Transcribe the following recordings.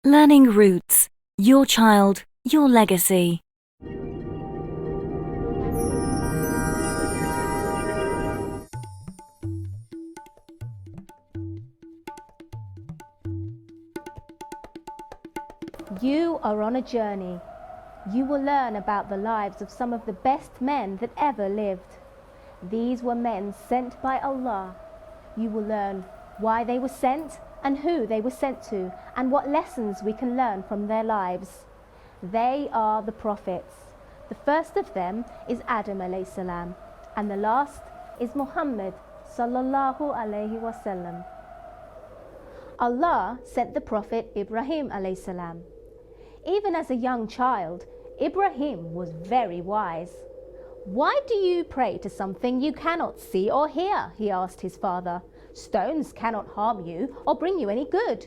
Learning Roots. Your child, your legacy. You are on a journey. You will learn about the lives of some of the best men that ever lived. These were men sent by Allah. You will learn why they were sent and who they were sent to and what lessons we can learn from their lives. They are the prophets. The first of them is Adam alayhi salam and the last is Muhammad sallallahu alayhi wasallam. Allah sent the prophet Ibrahim alayhi salam. Even as a young child, Ibrahim was very wise. "Why do you pray to something you cannot see or hear?" he asked his father. "Stones cannot harm you or bring you any good."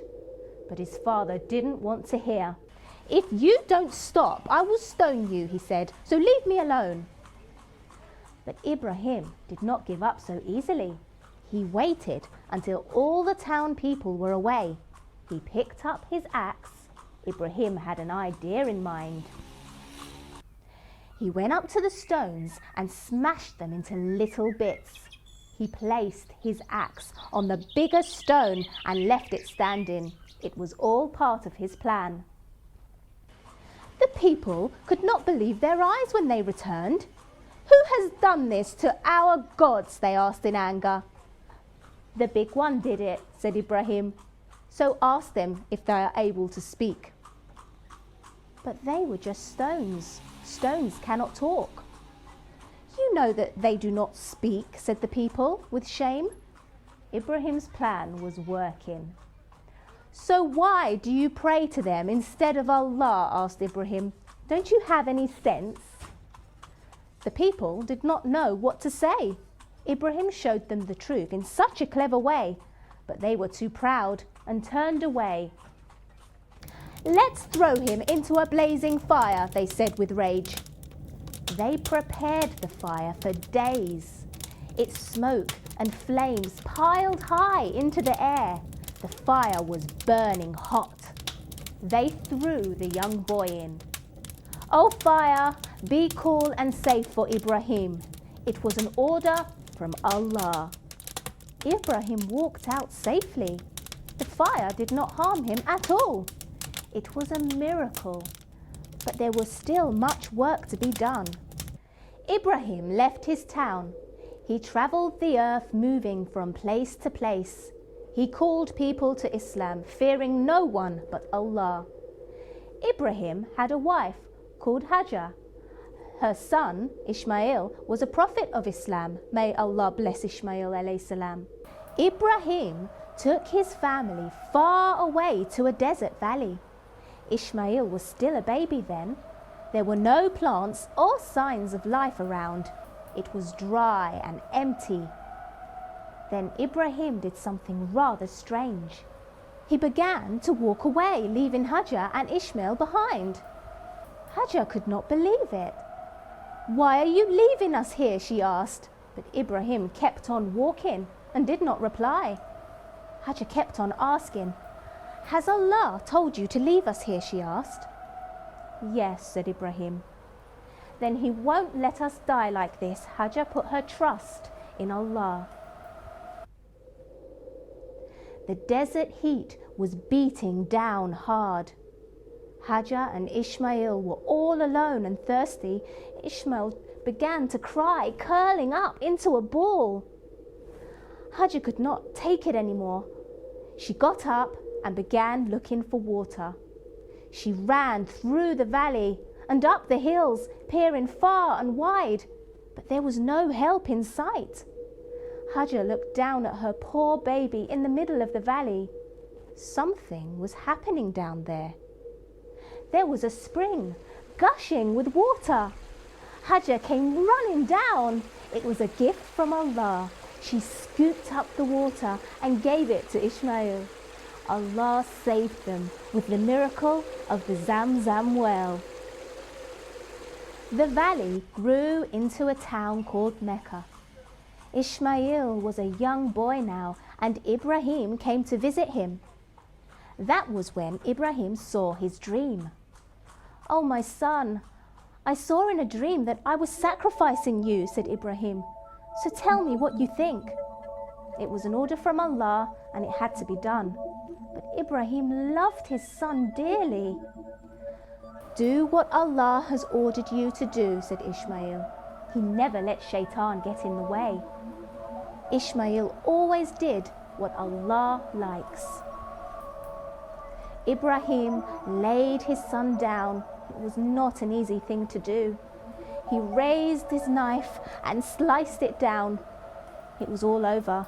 But his father didn't want to hear. "If you don't stop, I will stone you," he said, "so leave me alone." But Ibrahim did not give up so easily. He waited until all the town people were away. He picked up his axe. Ibrahim had an idea in mind. He went up to the stones and smashed them into little bits. He placed his axe on the biggest stone and left it standing. It was all part of his plan. The people could not believe their eyes when they returned. "Who has done this to our gods?" they asked in anger. "The big one did it," said Ibrahim. "So ask them if they are able to speak." But they were just stones. Stones cannot talk. "You know that they do not speak," said the people with shame. Ibrahim's plan was working. "So why do you pray to them instead of Allah?" asked Ibrahim. "Don't you have any sense?" The people did not know what to say. Ibrahim showed them the truth in such a clever way, but they were too proud and turned away. "Let's throw him into a blazing fire," they said with rage. They prepared the fire for days. Its smoke and flames piled high into the air. The fire was burning hot. They threw the young boy in. "Oh fire, be cool and safe for Ibrahim." It was an order from Allah. Ibrahim walked out safely. The fire did not harm him at all. It was a miracle, but there was still much work to be done. Ibrahim left his town. He traveled the earth, moving from place to place. He called people to Islam, fearing no one but Allah. Ibrahim had a wife called Hajar. Her son, Ishmael, was a prophet of Islam. May Allah bless Ishmael alayhi salam. Ibrahim took his family far away to a desert valley. Ishmael was still a baby then. There were no plants or signs of life around. It was dry and empty. Then Ibrahim did something rather strange. He began to walk away, leaving Hajar and Ishmael behind. Hajar could not believe it. "Why are you leaving us here?" she asked. But Ibrahim kept on walking and did not reply. Hajar kept on asking. "Has Allah told you to leave us here?" she asked. "Yes," said Ibrahim. "Then he won't let us die like this." Hajar put her trust in Allah. The desert heat was beating down hard. Hajar and Ishmael were all alone and thirsty. Ishmael began to cry, curling up into a ball. Hajar could not take it anymore. She got up and began looking for water. She ran through the valley and up the hills, peering far and wide, but there was no help in sight. Hajar looked down at her poor baby in the middle of the valley. Something was happening down there. There was a spring, gushing with water. Hajar came running down. It was a gift from Allah. She scooped up the water and gave it to Ishmael. Allah saved them with the miracle of the Zamzam well. The valley grew into a town called Mecca. Ishmael was a young boy now, and Ibrahim came to visit him. That was when Ibrahim saw his dream. "Oh, my son, I saw in a dream that I was sacrificing you," said Ibrahim. "So tell me what you think." It was an order from Allah and it had to be done. But Ibrahim loved his son dearly. "Do what Allah has ordered you to do," said Ishmael. He never let Shaitan get in the way. Ishmael always did what Allah likes. Ibrahim laid his son down. It was not an easy thing to do. He raised his knife and sliced it down. It was all over.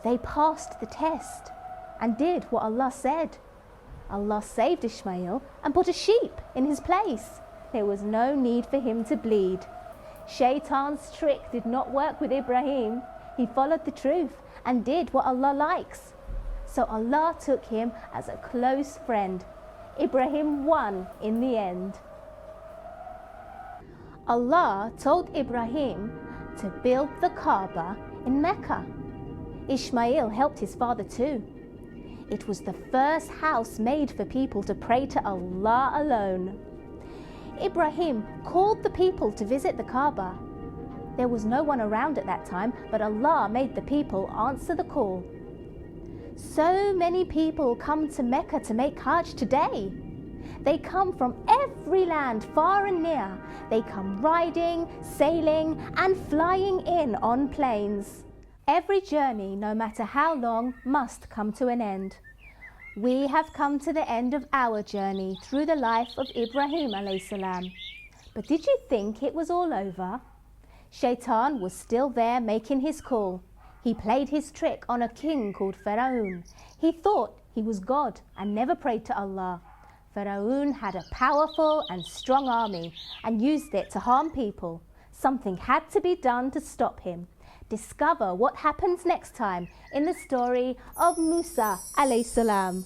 They passed the test and did what Allah said. Allah saved Ishmael and put a sheep in his place. There was no need for him to bleed. Shaitan's trick did not work with Ibrahim. He followed the truth and did what Allah likes. So Allah took him as a close friend. Ibrahim won in the end. Allah told Ibrahim to build the Kaaba in Mecca. Ishmael helped his father too. It was the first house made for people to pray to Allah alone. Ibrahim called the people to visit the Kaaba. There was no one around at that time, but Allah made the people answer the call. So many people come to Mecca to make Hajj today. They come from every land, far and near. They come riding, sailing, and flying in on planes. Every journey, no matter how long, must come to an end. We have come to the end of our journey through the life of Ibrahim alayhi salam. But did you think it was all over? Shaitan was still there making his call. He played his trick on a king called Pharaoh. He thought he was God and never prayed to Allah. Pharaoh had a powerful and strong army and used it to harm people. Something had to be done to stop him. Discover what happens next time in the story of Musa alayhi salam.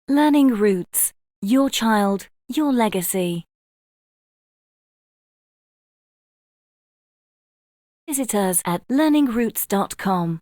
Learning Roots. Your child, your legacy. Visit us at learningroots.com.